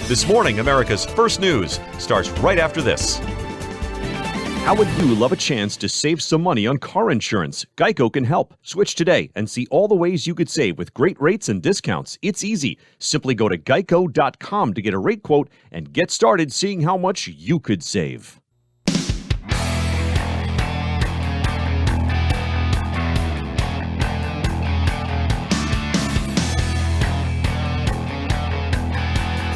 This morning, America's First News starts right after this. How would you love a chance to save some money on car insurance? Geico can help. Switch today and see all the ways you could save with great rates and discounts. It's easy. Simply go to geico.com to get a rate quote and get started seeing how much you could save.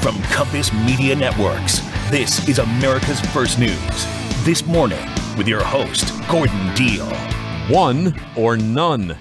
From Compass Media Networks, this is America's First News. This morning, with your host, Gordon Deal. One or none.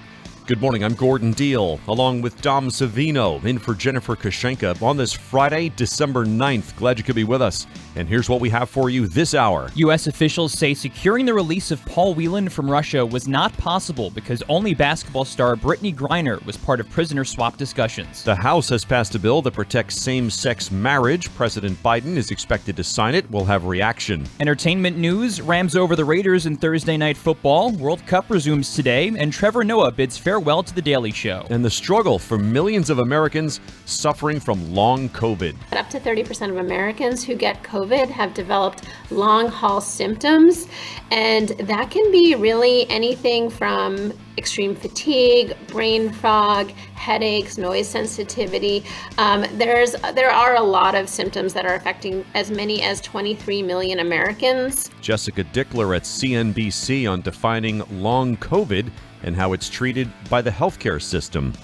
Good morning, I'm Gordon Deal, along with Dom Savino, in for Jennifer Kashenka on this Friday, December 9th. Glad you could be with us. And here's what we have for you this hour. U.S. officials say securing the release of Paul Whelan from Russia was not possible because only basketball star Britney Griner was part of prisoner swap discussions. The House has passed a bill that protects same-sex marriage. President Biden is expected to sign it. We'll have reaction. Entertainment news, Rams over the Raiders in Thursday Night Football. World Cup resumes today, and Trevor Noah bids farewell to The Daily Show. And the struggle for millions of Americans suffering from long COVID. Up to 30% of Americans who get COVID have developed long-haul symptoms, and that can be really anything from extreme fatigue, brain fog, headaches, noise sensitivity. There are a lot of symptoms that are affecting as many as 23 million Americans. Jessica Dickler at CNBC on defining long COVID and how it's treated by the healthcare system.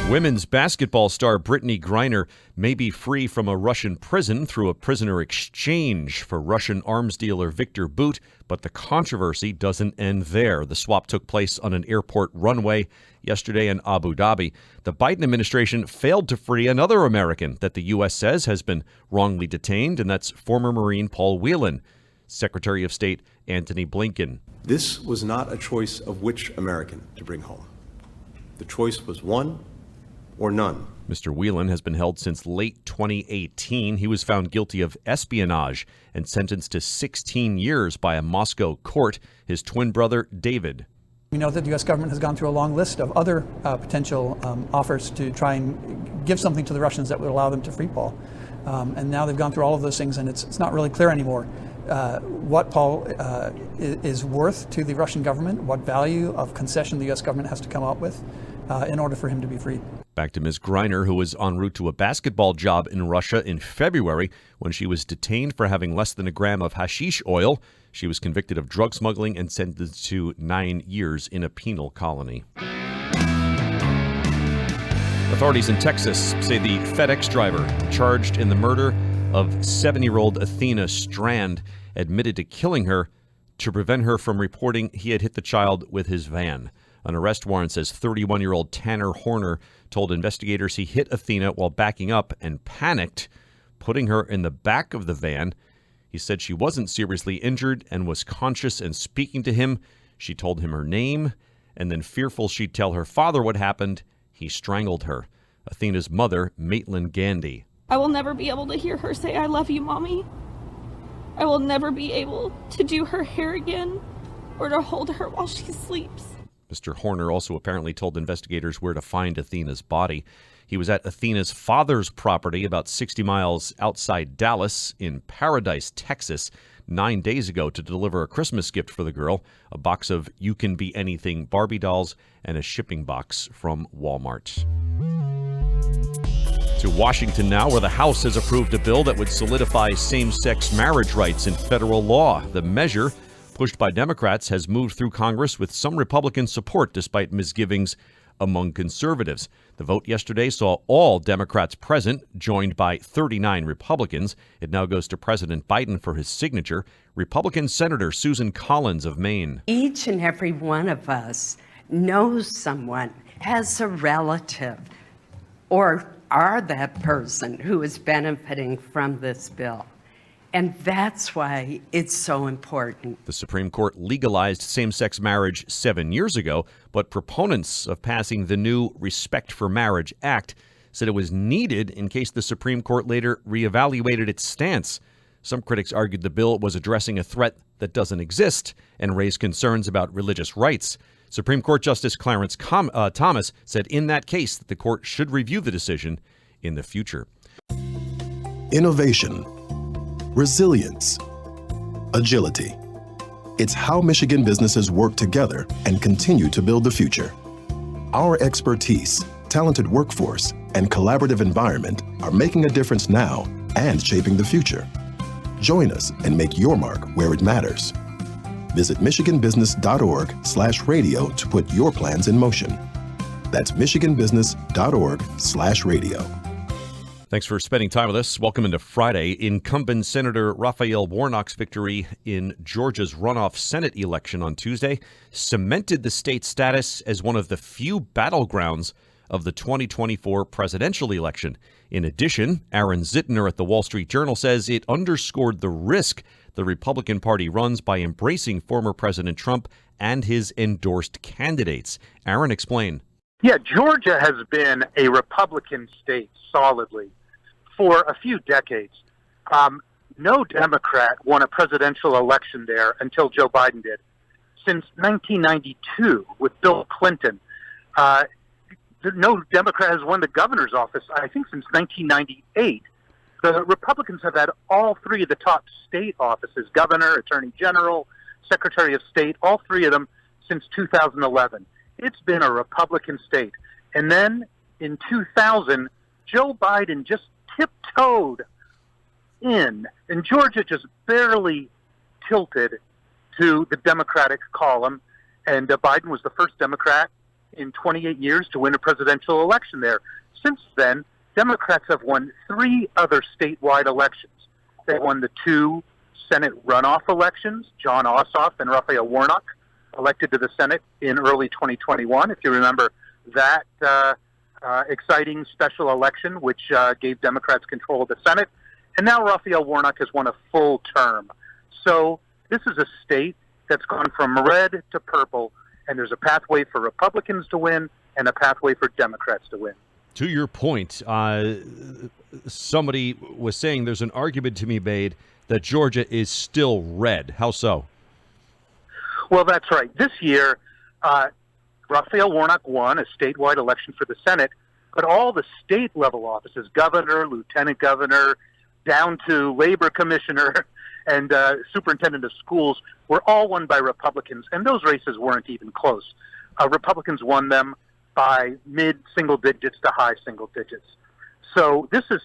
Women's basketball star Britney Griner may be free from a Russian prison through a prisoner exchange for Russian arms dealer Viktor Bout, but the controversy doesn't end there. The swap took place on an airport runway yesterday in Abu Dhabi. The Biden administration failed to free another American that the U.S. says has been wrongly detained, and that's former Marine Paul Whelan. Secretary of State Antony Blinken. This was not a choice of which American to bring home. The choice was one or none. Mr. Whelan has been held since late 2018. He was found guilty of espionage and sentenced to 16 years by a Moscow court. His twin brother, David. We know that the U.S. government has gone through a long list of other potential offers to try and give something to the Russians that would allow them to free Paul. And now they've gone through all of those things, and it's not really clear anymore what Paul is worth to the Russian government, what value of concession the U.S. government has to come up with in order for him to be freed. Back to Ms. Griner, who was en route to a basketball job in Russia in February when she was detained for having less than a gram of hashish oil. She was convicted of drug smuggling and sentenced to 9 years in a penal colony. Authorities in Texas say the FedEx driver charged in the murder of 7-year-old Athena Strand admitted to killing her to prevent her from reporting he had hit the child with his van. An arrest warrant says 31-year-old Tanner Horner told investigators he hit Athena while backing up and panicked, putting her in the back of the van. He said she wasn't seriously injured and was conscious and speaking to him. She told him her name, and then fearful she'd tell her father what happened, he strangled her. Athena's mother, Maitland Gandy. I will never be able to hear her say, "I love you, Mommy." I will never be able to do her hair again or to hold her while she sleeps. Mr. Horner also apparently told investigators where to find Athena's body. He was at Athena's father's property about 60 miles outside Dallas in Paradise, Texas, 9 days ago to deliver a Christmas gift for the girl, a box of You Can Be Anything Barbie dolls and a shipping box from Walmart. To Washington now, where the House has approved a bill that would solidify same-sex marriage rights in federal law. The measure, pushed by Democrats, has moved through Congress with some Republican support despite misgivings among conservatives. The vote yesterday saw all Democrats present, joined by 39 Republicans. It now goes to President Biden for his signature. Republican Senator Susan Collins of Maine. Each and every one of us knows someone, has a relative, or are that person who is benefiting from this bill. And that's why it's so important. The Supreme Court legalized same-sex marriage 7 years ago, but proponents of passing the new Respect for Marriage Act said it was needed in case the Supreme Court later reevaluated its stance. Some critics argued the bill was addressing a threat that doesn't exist and raised concerns about religious rights. Supreme Court Justice Clarence Thomas said in that case that the court should review the decision in the future. Innovation, resilience, agility. It's how Michigan businesses work together and continue to build the future. Our expertise, talented workforce, and collaborative environment are making a difference now and shaping the future. Join us and make your mark where it matters. Visit michiganbusiness.org/radio to put your plans in motion. That's michiganbusiness.org/radio. Thanks for spending time with us. Welcome into Friday. Incumbent Senator Raphael Warnock's victory in Georgia's runoff Senate election on Tuesday cemented the state's status as one of the few battlegrounds of the 2024 presidential election. In addition, Aaron Zittner at the Wall Street Journal says it underscored the risk the Republican Party runs by embracing former President Trump and his endorsed candidates. Aaron, explain. Yeah, Georgia has been a Republican state solidly for a few decades. No Democrat won a presidential election there until Joe Biden did. Since 1992 with Bill Clinton, no Democrat has won the governor's office, I think, since 1998. The Republicans have had all three of the top state offices, governor, attorney general, secretary of state, all three of them since 2011. It's been a Republican state. And then in 2000, Joe Biden just tiptoed in, and Georgia just barely tilted to the Democratic column. And Biden was the first Democrat in 28 years to win a presidential election there. Since then, Democrats have won three other statewide elections. They won the two Senate runoff elections. John Ossoff and Raphael Warnock elected to the Senate in early 2021, if you remember that exciting special election, which gave Democrats control of the Senate. And now Raphael Warnock has won a full term. So this is a state that's gone from red to purple, and there's a pathway for Republicans to win and a pathway for Democrats to win. To your point, somebody was saying there's an argument to be made that Georgia is still red. How so? Well, that's right. This year, Raphael Warnock won a statewide election for the Senate, but all the state-level offices, governor, lieutenant governor, down to labor commissioner and superintendent of schools, were all won by Republicans, and those races weren't even close. Republicans won them by mid-single digits to high single digits. So this is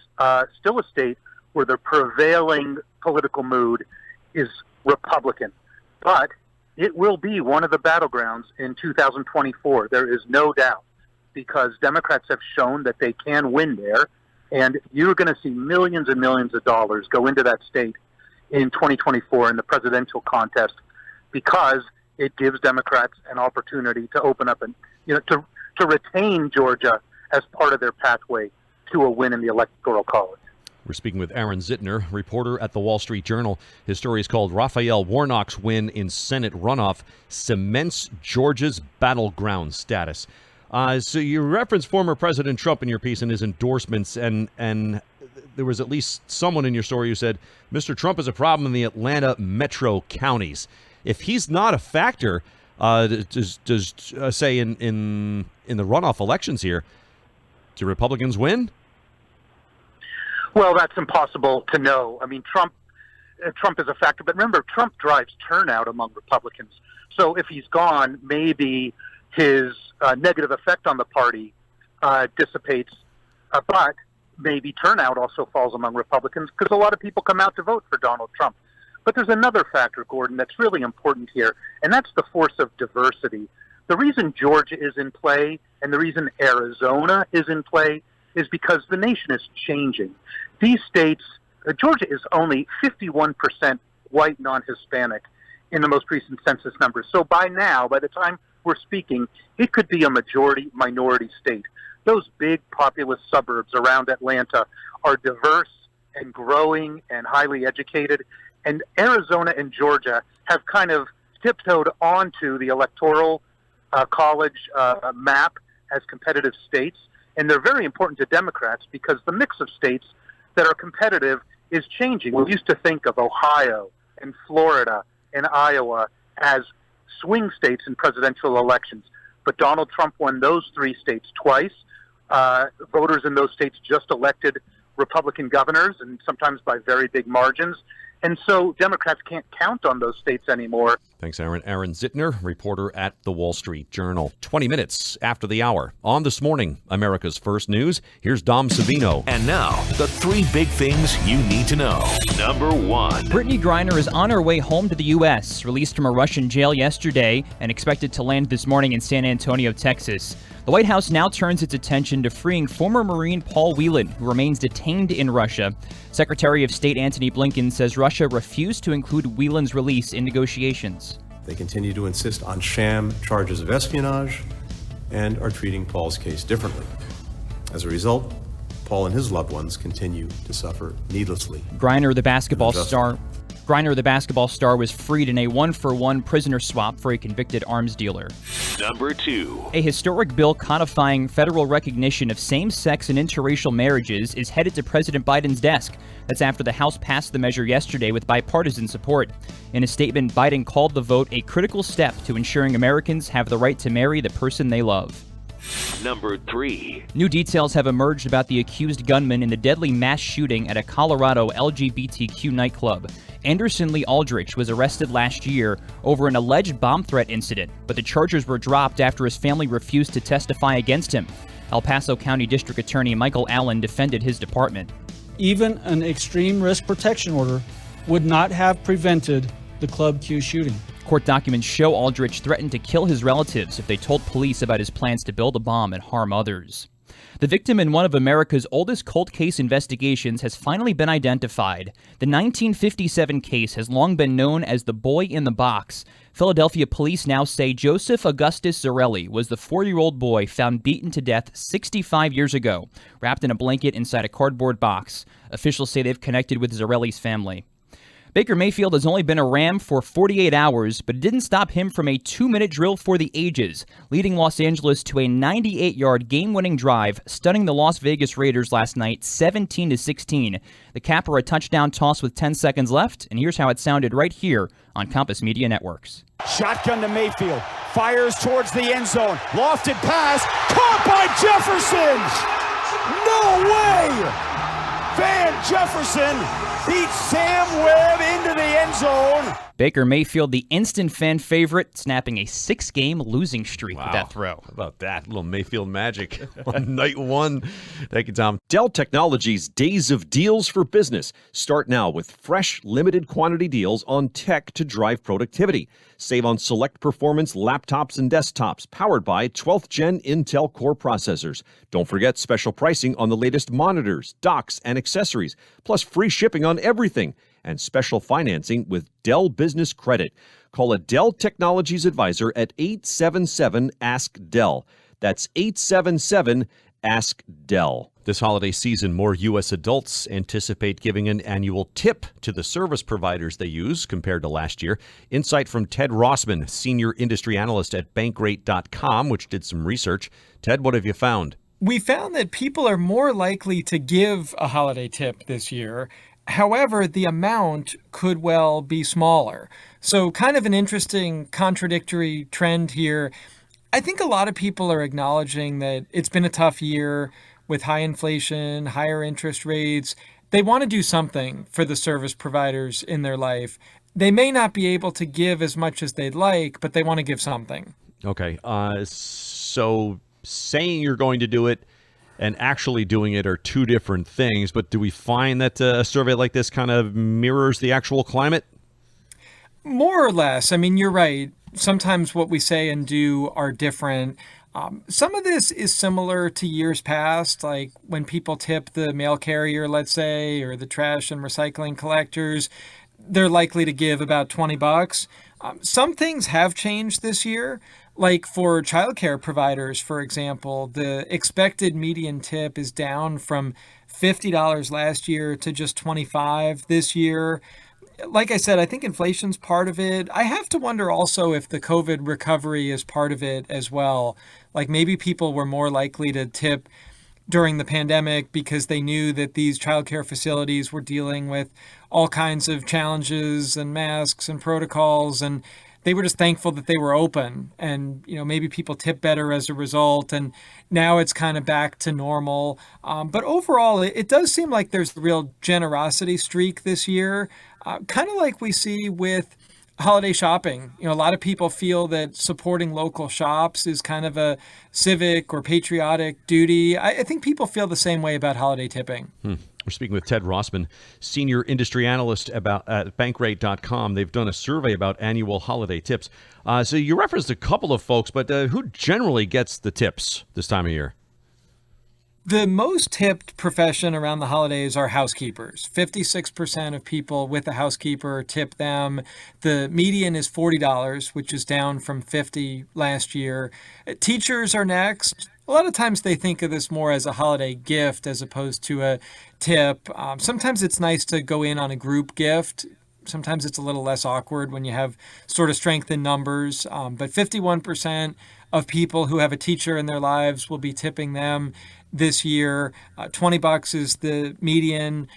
still a state where the prevailing political mood is Republican. But it will be one of the battlegrounds in 2024. There is no doubt, because Democrats have shown that they can win there, and you're going to see millions and millions of dollars go into that state in 2024 in the presidential contest, because it gives Democrats an opportunity to open up and, to retain Georgia as part of their pathway to a win in the Electoral College. We're speaking with Aaron Zittner, reporter at the Wall Street Journal. His story is called Raphael Warnock's Win in Senate Runoff Cements Georgia's Battleground Status. So you referenced former President Trump in your piece and his endorsements, and there was at least someone in your story who said Mr. Trump is a problem in the Atlanta metro counties. If he's not a factor, does say in the runoff elections here, do Republicans win? Well, that's impossible to know. I mean, Trump is a factor, but remember, Trump drives turnout among Republicans. So if he's gone, maybe his negative effect on the party dissipates, but maybe turnout also falls among Republicans, because a lot of people come out to vote for Donald Trump. But there's another factor, Gordon, that's really important here, and that's the force of diversity. The reason Georgia is in play and the reason Arizona is in play is because the nation is changing. These states, Georgia is only 51% white non-Hispanic in the most recent census numbers. So by now, by the time we're speaking, it could be a majority minority state. Those big populous suburbs around Atlanta are diverse and growing and highly educated. And Arizona and Georgia have kind of tiptoed onto the electoral college map as competitive states. And they're very important to Democrats because the mix of states that are competitive is changing. We used to think of Ohio and Florida and Iowa as swing states in presidential elections. But Donald Trump won those three states twice. Voters in those states just elected Republican governors, and sometimes by very big margins. And so Democrats can't count on those states anymore. Thanks, Aaron. Aaron Zittner, reporter at the Wall Street Journal. 20 minutes after the hour. On This Morning, America's First News, here's Dom Savino. And now, the 3 big things you need to know. Number 1. Britney Griner is on her way home to the U.S., released from a Russian jail yesterday and expected to land this morning in San Antonio, Texas. The White House now turns its attention to freeing former Marine Paul Whelan, who remains detained in Russia. Secretary of State Antony Blinken says Russia refused to include Whelan's release in negotiations. They continue to insist on sham charges of espionage and are treating Paul's case differently. As a result, Paul and his loved ones continue to suffer needlessly. Griner, the basketball star, was freed in a 1-for-1 prisoner swap for a convicted arms dealer. Number 2. A historic bill codifying federal recognition of same-sex and interracial marriages is headed to President Biden's desk. That's after the House passed the measure yesterday with bipartisan support. In a statement, Biden called the vote a critical step to ensuring Americans have the right to marry the person they love. Number 3. New details have emerged about the accused gunman in the deadly mass shooting at a Colorado LGBTQ nightclub. Anderson Lee Aldrich was arrested last year over an alleged bomb threat incident, but the charges were dropped after his family refused to testify against him. El Paso County District Attorney Michael Allen defended his department. Even an extreme risk protection order would not have prevented the Club Q shooting. Court documents show Aldrich threatened to kill his relatives if they told police about his plans to build a bomb and harm others. The victim in one of America's oldest cold case investigations has finally been identified. The 1957 case has long been known as the Boy in the Box. Philadelphia police now say Joseph Augustus Zarelli was the 4-year-old boy found beaten to death 65 years ago, wrapped in a blanket inside a cardboard box. Officials say they've connected with Zarelli's family. Baker Mayfield has only been a Ram for 48 hours, but it didn't stop him from a 2-minute drill for the ages, leading Los Angeles to a 98-yard game-winning drive, stunning the Las Vegas Raiders last night 17-16. The capper a touchdown toss with 10 seconds left, and here's how it sounded right here on Compass Media Networks. Shotgun to Mayfield, fires towards the end zone, lofted pass, caught by Jefferson! No way! Van Jefferson beats Sam Webb into the end zone. Baker Mayfield, the instant fan favorite, snapping a 6-game losing streak with that throw. How about that? Little Mayfield magic on night 1. Thank you, Tom. Dell Technologies' Days of Deals for Business start now with fresh, limited quantity deals on tech to drive productivity. Save on select performance laptops and desktops powered by 12th Gen Intel Core processors. Don't forget special pricing on the latest monitors, docks, and accessories, plus free shipping on everything, and special financing with Dell Business Credit. Call a Dell Technologies advisor at 877-ASK-DELL. That's 877-ASK-DELL. This holiday season, more U.S. adults anticipate giving an annual tip to the service providers they use compared to last year. Insight from Ted Rossman, senior industry analyst at Bankrate.com, which did some research. Ted, what have you found? We found that people are more likely to give a holiday tip this year. However, the amount could well be smaller. So kind of an interesting contradictory trend here. I think a lot of people are acknowledging that it's been a tough year with high inflation, higher interest rates. They want to do something for the service providers in their life. They may not be able to give as much as they'd like, but they want to give something. Okay, so saying you're going to do it and actually doing it are two different things, but do we find that a survey like this kind of mirrors the actual climate? More or less. I mean, you're right. Sometimes what we say and do are different. Some of this is similar to years past, like when people tip the mail carrier, let's say, or the trash and recycling collectors, they're likely to give about $20. Some things have changed this year. Like for childcare providers, for example, the expected median tip is down from $50 last year to just $25 this year. Like I said, I think inflation's part of it. I have to wonder also if the COVID recovery is part of it as well. Like maybe people were more likely to tip during the pandemic because they knew that these childcare facilities were dealing with all kinds of challenges and masks and protocols, and they were just thankful that they were open, and maybe people tip better as a result, and now it's kind of back to normal. But overall, it does seem like there's a real generosity streak this year, kind of like we see with holiday shopping. A lot of people feel that supporting local shops is kind of a civic or patriotic duty. I think people feel the same way about holiday tipping. We're speaking with Ted Rossman, senior industry analyst at bankrate.com. They've done a survey about annual holiday tips. So you referenced a couple of folks, but who generally gets the tips this time of year? The most tipped profession around the holidays are housekeepers. 56% of people with a housekeeper tip them. The median is $40, which is down from $50 last year. Teachers are next. A lot of times they think of this more as a holiday gift as opposed to a tip. Sometimes it's nice to go in on a group gift. Sometimes it's a little less awkward when you have sort of strength in numbers. But 51% of people who have a teacher in their lives will be tipping them this year. $20 is the median.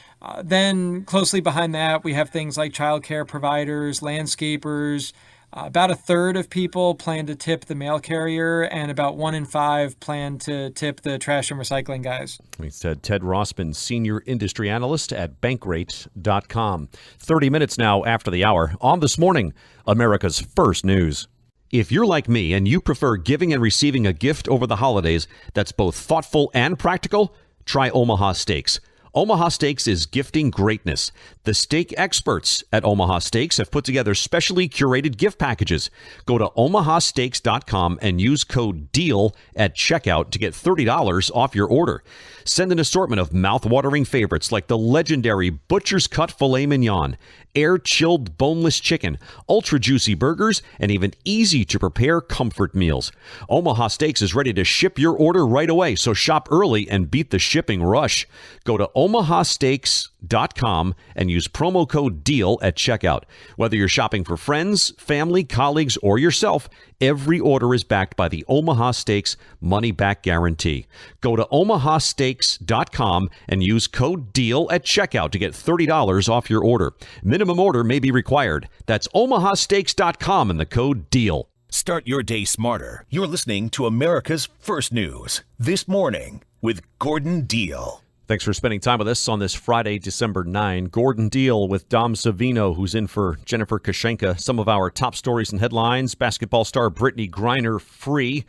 Then closely behind that, we have things like childcare providers, landscapers. About a third of people plan to tip the mail carrier, and about 1 in 5 plan to tip the trash and recycling guys. We said Ted Rossman, senior industry analyst at bankrate.com. 30 minutes now after the hour. On This Morning, America's First News. If you're like me and you prefer giving and receiving a gift over the holidays that's both thoughtful and practical, try Omaha Steaks. Omaha Steaks is gifting greatness. The steak experts at Omaha Steaks have put together specially curated gift packages. Go to omahasteaks.com and use code DEAL at checkout to get $30 off your order. Send an assortment of mouth-watering favorites like the legendary Butcher's Cut Filet Mignon, air-chilled boneless chicken, ultra-juicy burgers, and even easy-to-prepare comfort meals. Omaha Steaks is ready to ship your order right away, so shop early and beat the shipping rush. Go to omahasteaks.com and use promo code DEAL at checkout. Whether you're shopping for friends, family, colleagues, or yourself, every order is backed by the Omaha Steaks money-back guarantee. Go to omahasteaks.com and use code DEAL at checkout to get $30 off your order. Minimum order may be required. That's omahasteaks.com and the code DEAL. Start your day smarter. You're listening to America's First News. This Morning with Gordon Deal. Thanks for spending time with us on this Friday, December 9. Gordon Deal with Dom Savino, who's in for Jennifer Kashenka. Some of our top stories and headlines. Basketball star Britney Griner free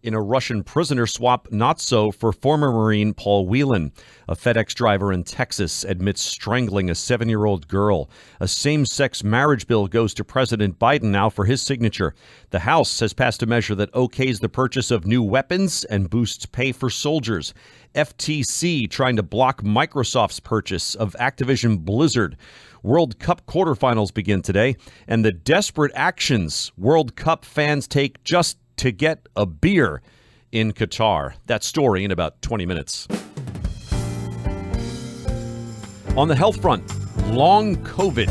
in a Russian prisoner swap, not so for former Marine Paul Whelan. A FedEx driver in Texas admits strangling a 7-year-old girl. A same-sex marriage bill goes to President Biden now for his signature. The House has passed a measure that okays the purchase of new weapons and boosts pay for soldiers. FTC trying to block Microsoft's purchase of Activision Blizzard. World Cup quarterfinals begin today, and the desperate actions World Cup fans take just to get a beer in Qatar. That story in about 20 minutes. On the health front, long COVID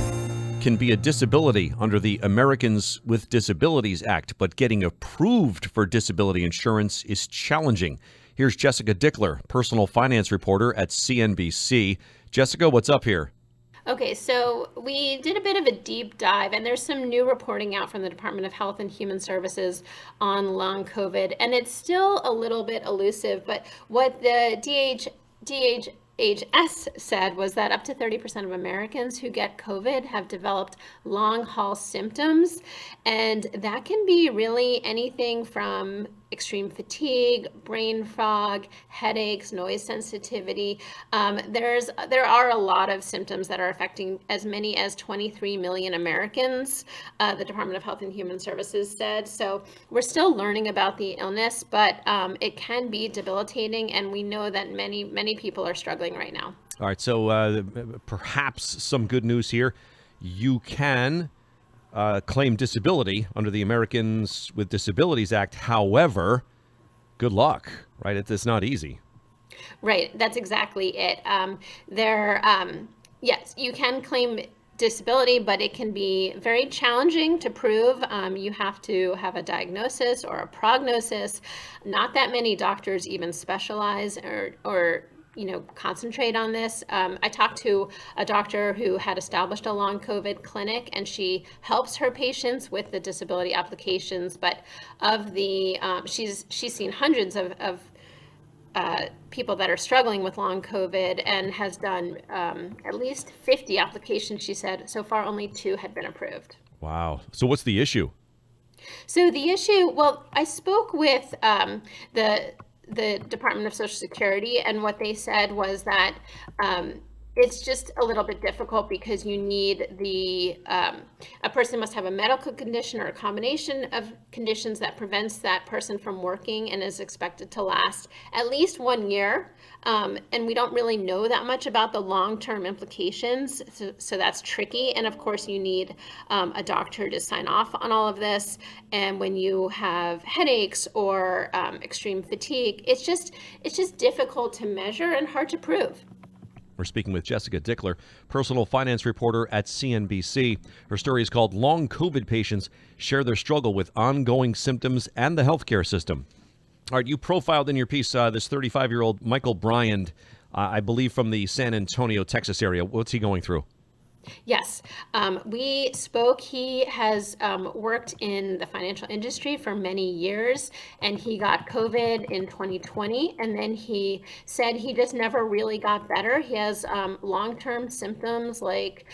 can be a disability under the Americans with Disabilities Act, but getting approved for disability insurance is challenging. Here's Jessica Dickler, personal finance reporter at CNBC. Jessica, what's up here? Okay, so we did a bit of a deep dive, and there's some new reporting out from the Department of Health and Human Services on long COVID, and it's still a little bit elusive, but what the DHHS said was that up to 30% of Americans who get COVID have developed long-haul symptoms, and that can be really anything from extreme fatigue, brain fog, headaches, noise sensitivity. There are a lot of symptoms that are affecting as many as 23 million Americans, the Department of Health and Human Services said. So we're still learning about the illness, but it can be debilitating, and we know that many people are struggling right now. All right, so perhaps some good news here. You can claim disability under the Americans with Disabilities Act. However, good luck, right? It's not easy. Right. That's exactly it. Yes, you can claim disability, but it can be very challenging to prove. You have to have a diagnosis or a prognosis. Not that many doctors even specialize or concentrate on this. I talked to a doctor who had established a long COVID clinic, and she helps her patients with the disability applications. But of the, she's seen hundreds of people that are struggling with long COVID, and has done at least 50 applications. She said so far only 2 had been approved. Wow. So what's the issue? So the issue, well, I spoke with the Department of Social Security, and what they said was that it's just a little bit difficult because you need a person must have a medical condition or a combination of conditions that prevents that person from working and is expected to last at least 1 year. And we don't really know that much about the long-term implications, so that's tricky. And of course, you need a doctor to sign off on all of this. And when you have headaches or extreme fatigue, it's just difficult to measure and hard to prove. We're speaking with Jessica Dickler, personal finance reporter at CNBC. Her story is called Long COVID Patients Share Their Struggle with Ongoing Symptoms and the Healthcare System. All right, you profiled in your piece this 35-year-old Michael Bryant, I believe from the San Antonio, Texas area. What's he going through? Yes, we spoke. He has worked in the financial industry for many years, and he got COVID in 2020, and then he said he just never really got better. He has long-term symptoms like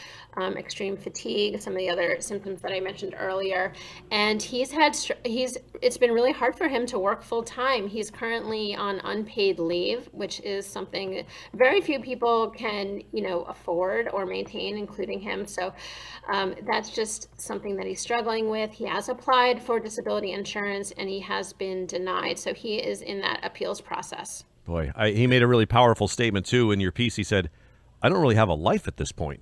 extreme fatigue, some of the other symptoms that I mentioned earlier, and it's been really hard for him to work full time. He's currently on unpaid leave, which is something very few people can, afford or maintain, including him. So that's just something that he's struggling with. He has applied for disability insurance, and he has been denied. So he is in that appeals process. Boy, he made a really powerful statement, too. In your piece, he said, I don't really have a life at this point.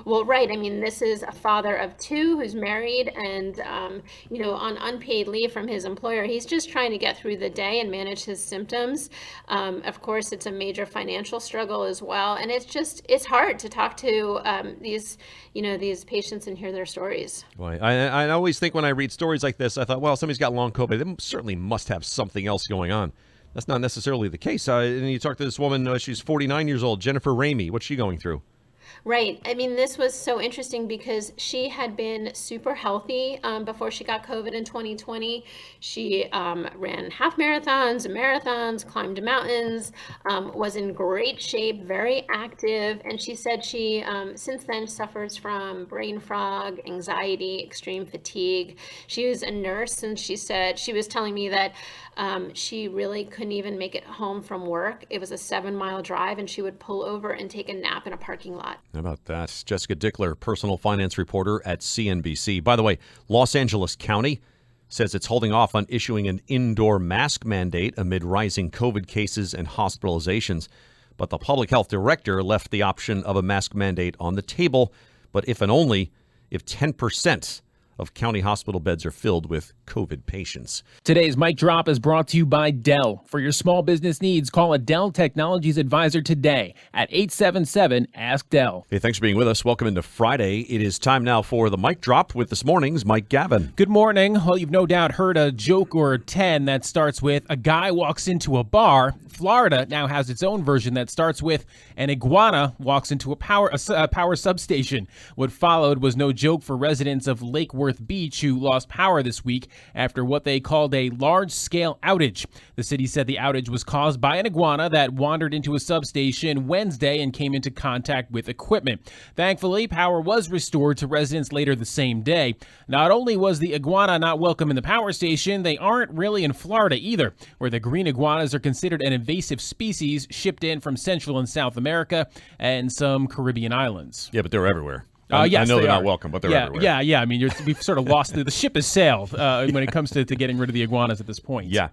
Well, right. I mean, this is a father of 2 who's married and, on unpaid leave from his employer. He's just trying to get through the day and manage his symptoms. Of course, it's a major financial struggle as well. And it's hard to talk to these patients and hear their stories. Boy, I always think when I read stories like this, I thought, well, somebody's got long COVID. They certainly must have something else going on. That's not necessarily the case. And you talk to this woman, she's 49 years old, Jennifer Ramey. What's she going through? Right. I mean, this was so interesting because she had been super healthy before she got COVID in 2020. She ran half marathons, climbed mountains, was in great shape, very active. And she said she, since then, suffers from brain fog, anxiety, extreme fatigue. She was a nurse, and she was telling me that she really couldn't even make it home from work. It was a 7-mile drive, and she would pull over and take a nap in a parking lot. How about that? Jessica Dickler, personal finance reporter at CNBC. By the way, Los Angeles County says it's holding off on issuing an indoor mask mandate amid rising COVID cases and hospitalizations. But the public health director left the option of a mask mandate on the table, but if and only if 10% of county hospital beds are filled with COVID patients. Today's Mic Drop is brought to you by Dell. For your small business needs, call a Dell Technologies advisor today at 877-ASK-DELL. Hey, thanks for being with us. Welcome into Friday. It is time now for the Mic Drop with this morning's Mike Gavin. Good morning. Well, you've no doubt heard a joke or 10 that starts with a guy walks into a bar. Florida now has its own version that starts with an iguana walks into a power substation. What followed was no joke for residents of Lake Worth Beach who lost power this week after what they called a large-scale outage. The city said the outage was caused by an iguana that wandered into a substation Wednesday and came into contact with equipment. Thankfully, power was restored to residents later the same day. Not only was the iguana not welcome in the power station, they aren't really in Florida either, where the green iguanas are considered an invasive species shipped in from Central and South America and some Caribbean islands. Yeah, but they're everywhere. Yes, I know they're not welcome, but they're everywhere. Yeah. I mean, we've sort of lost the ship has sailed when it comes to getting rid of the iguanas at this point. Yeah.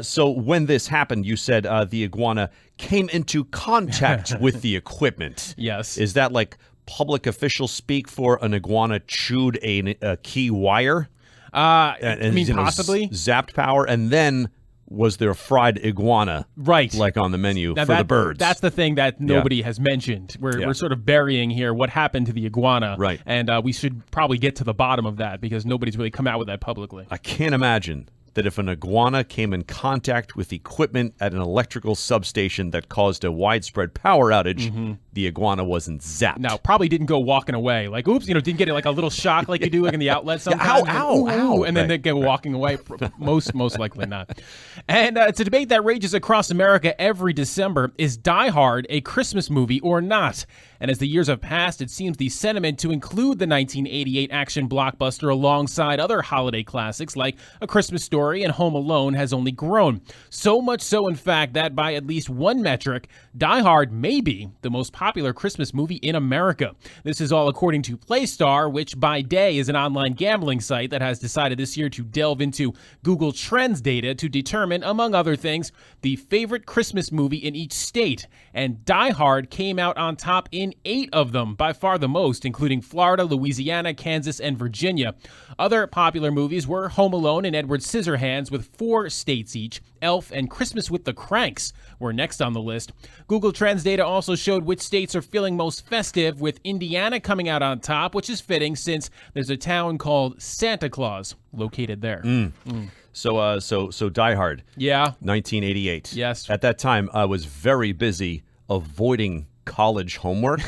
So when this happened, you said the iguana came into contact with the equipment. Yes. Is that like public official speak for an iguana chewed a key wire? Possibly. Zapped power, and then was there a fried iguana, right, like on the menu now for the birds? That's the thing that nobody has mentioned. We're sort of burying here what happened to the iguana, right? And we should probably get to the bottom of that because nobody's really come out with that publicly. I can't imagine that if an iguana came in contact with equipment at an electrical substation that caused a widespread power outage, the iguana wasn't zapped. No, probably didn't go walking away. Like, oops, didn't get like a little shock like you do like in the outlet sometimes. Yeah, ow. And then they go walking away. Most likely not. And it's a debate that rages across America every December. Is Die Hard a Christmas movie or not? And as the years have passed, it seems the sentiment to include the 1988 action blockbuster alongside other holiday classics like A Christmas Story and Home Alone has only grown. So much so, in fact, that by at least one metric, Die Hard may be the most popular Christmas movie in America. This is all according to Playstar, which by day is an online gambling site that has decided this year to delve into Google Trends data to determine, among other things, the favorite Christmas movie in each state. And Die Hard came out on top in 8 of them, by far the most, including Florida, Louisiana, Kansas, and Virginia. Other popular movies were Home Alone and Edward Scissorhands with 4 states each. Elf and Christmas with the Cranks were next on the list. Google Trends data also showed which states are feeling most festive, with Indiana coming out on top, which is fitting since there's a town called Santa Claus located there. So Die Hard. Yeah. 1988. Yes. At that time, I was very busy avoiding college homework.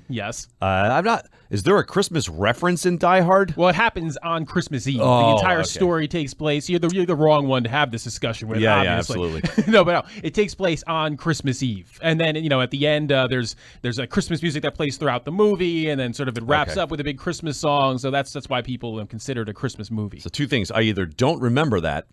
Yes. I'm not. Is there a Christmas reference in Die Hard? Well, it happens on Christmas Eve. Oh, the entire okay. story takes place. You're the wrong one to have this discussion with. Yeah, obviously. absolutely. No, it takes place on Christmas Eve, and then at the end there's a Christmas music that plays throughout the movie, and then sort of it wraps up with a big Christmas song. So that's why people consider it a Christmas movie. So 2 things: I either don't remember that,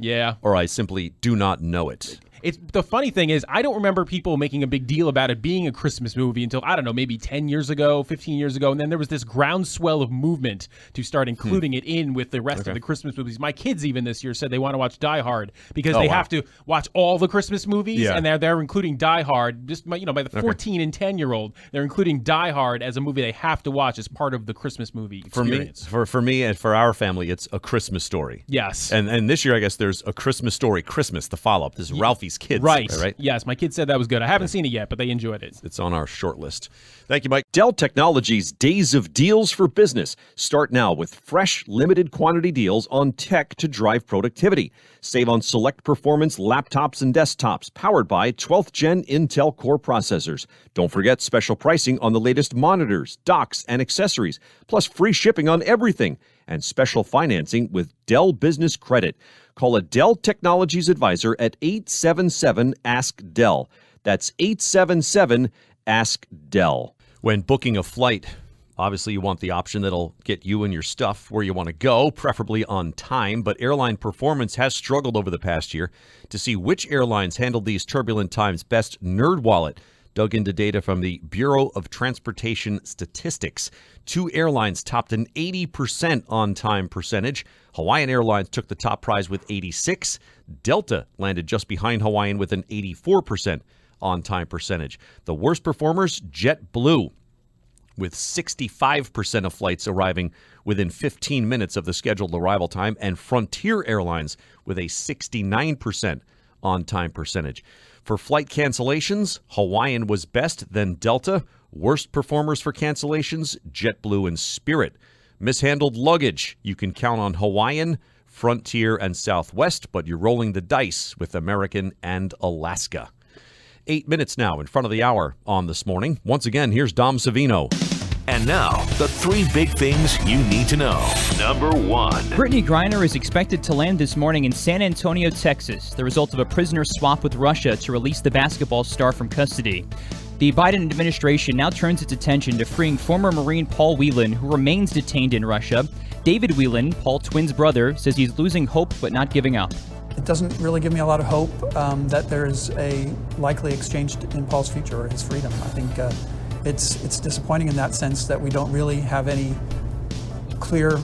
or I simply do not know it. It's the funny thing is, I don't remember people making a big deal about it being a Christmas movie until, I don't know, maybe 10 years ago, 15 years ago. And then there was this groundswell of movement to start including it in with the rest of the Christmas movies. My kids even this year said they want to watch Die Hard because they have to watch all the Christmas movies. And they're including Die Hard, just by the 14 and 10-year-old, they're including Die Hard as a movie they have to watch as part of the Christmas movie experience. For me and for our family, it's A Christmas Story. Yes. And this year, I guess there's A Christmas Story Christmas, the follow-up. This is Ralphie's Kids. Right. Right. Yes, my kids said that was good. I haven't seen it yet, but they enjoyed it. It's on our short list. Thank you, Mike. Dell Technologies Days of Deals for Business. Start now with fresh, limited quantity deals on tech to drive productivity. Save on select performance laptops and desktops powered by 12th Gen Intel Core processors. Don't forget special pricing on the latest monitors, docks, and accessories, plus free shipping on everything, and special financing with Dell Business Credit. Call a Dell Technologies advisor at 877-ASK-DELL. That's 877-ASK-DELL. When booking a flight, obviously you want the option that'll get you and your stuff where you want to go, preferably on time, but airline performance has struggled over the past year. To see which airlines handled these turbulent times best, NerdWallet dug into data from the Bureau of Transportation Statistics. 2 airlines topped an 80% on-time percentage. Hawaiian Airlines took the top prize with 86. Delta landed just behind Hawaiian with an 84% on-time percentage. The worst performers, JetBlue, with 65% of flights arriving within 15 minutes of the scheduled arrival time, and Frontier Airlines with a 69% on-time percentage. For flight cancellations, Hawaiian was best, then Delta. Worst performers for cancellations, JetBlue and Spirit. Mishandled luggage, you can count on Hawaiian, Frontier, and Southwest, but you're rolling the dice with American and Alaska. 8 minutes now in front of the hour on This Morning. Once again, here's Dom Savino. And now, the 3 big things you need to know. Number 1. Britney Griner is expected to land this morning in San Antonio, Texas, the result of a prisoner swap with Russia to release the basketball star from custody. The Biden administration now turns its attention to freeing former Marine Paul Whelan, who remains detained in Russia. David Whelan, Paul Twin's brother, says he's losing hope but not giving up. It doesn't really give me a lot of hope that there's a likely exchange in Paul's future or his freedom. I think it's disappointing in that sense that we don't really have any clear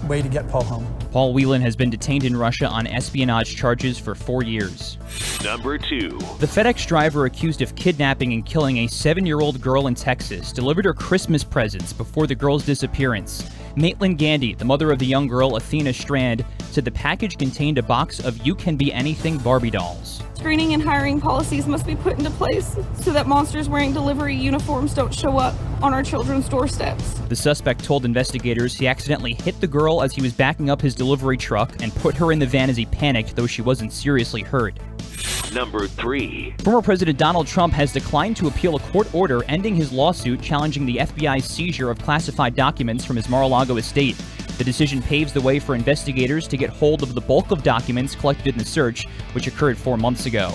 way to get Paul home. Paul Whelan has been detained in Russia on espionage charges for 4 years. Number 2. The FedEx driver accused of kidnapping and killing a 7-year-old girl in Texas delivered her Christmas presents before the girl's disappearance. Maitland Gandy, the mother of the young girl Athena Strand, said the package contained a box of You Can Be Anything Barbie dolls. Screening and hiring policies must be put into place so that monsters wearing delivery uniforms don't show up on our children's doorsteps. The suspect told investigators he accidentally hit the girl as he was backing up his delivery truck and put her in the van as he panicked, though she wasn't seriously hurt. Number 3. Former President Donald Trump has declined to appeal a court order ending his lawsuit challenging the FBI's seizure of classified documents from his Mar-a-Lago estate. The decision paves the way for investigators to get hold of the bulk of documents collected in the search, which occurred 4 months ago.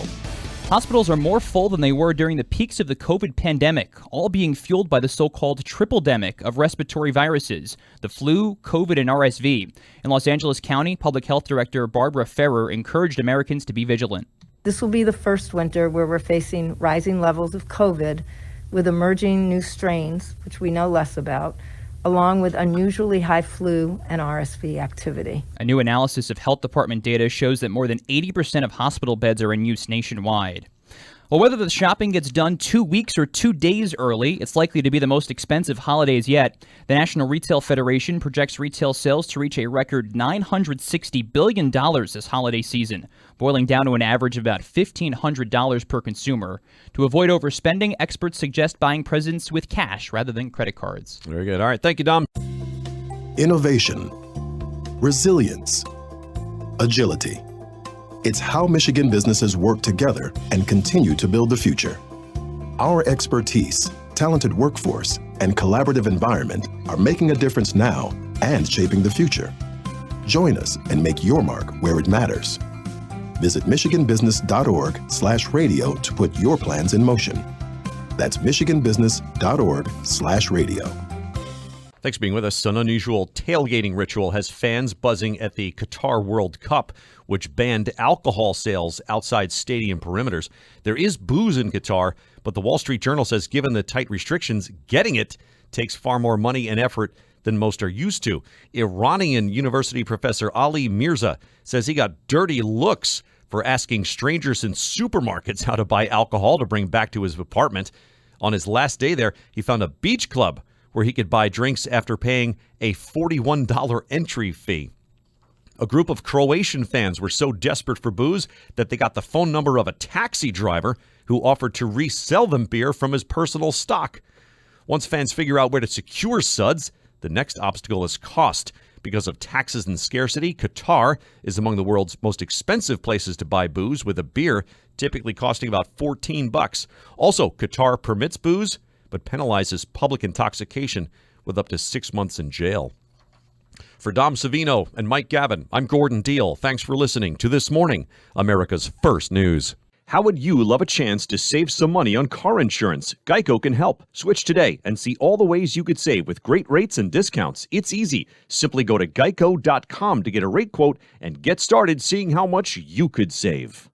Hospitals are more full than they were during the peaks of the COVID pandemic, all being fueled by the so-called triple-demic of respiratory viruses, the flu, COVID, and RSV. In Los Angeles County, Public Health Director Barbara Ferrer encouraged Americans to be vigilant. This will be the first winter where we're facing rising levels of COVID with emerging new strains, which we know less about, along with unusually high flu and RSV activity. A new analysis of health department data shows that more than 80% of hospital beds are in use nationwide. Well, whether the shopping gets done 2 weeks or 2 days early, it's likely to be the most expensive holidays yet. The National Retail Federation projects retail sales to reach a record $960 billion this holiday season, boiling down to an average of about $1,500 per consumer. To avoid overspending, experts suggest buying presents with cash rather than credit cards. Very good. All right. Thank you, Dom. Innovation, resilience, agility. It's how Michigan businesses work together and continue to build the future. Our expertise, talented workforce, and collaborative environment are making a difference now and shaping the future. Join us and make your mark where it matters. Visit michiganbusiness.org/radio to put your plans in motion. That's michiganbusiness.org/radio. Thanks for being with us. An unusual tailgating ritual has fans buzzing at the Qatar World Cup, which banned alcohol sales outside stadium perimeters. There is booze in Qatar, but the Wall Street Journal says given the tight restrictions, getting it takes far more money and effort than most are used to. Iranian University professor Ali Mirza says he got dirty looks for asking strangers in supermarkets how to buy alcohol to bring back to his apartment. On his last day there, he found a beach club where he could buy drinks after paying a $41 entry fee. A group of Croatian fans were so desperate for booze that they got the phone number of a taxi driver who offered to resell them beer from his personal stock. Once fans figure out where to secure suds, the next obstacle is cost. Because of taxes and scarcity, Qatar is among the world's most expensive places to buy booze, with a beer typically costing about $14. Also, Qatar permits booze, but penalizes public intoxication with up to 6 months in jail. For Dom Savino and Mike Gavin, I'm Gordon Deal. Thanks for listening to This Morning, America's First News. How would you love a chance to save some money on car insurance? Geico can help. Switch today and see all the ways you could save with great rates and discounts. It's easy. Simply go to geico.com to get a rate quote and get started seeing how much you could save.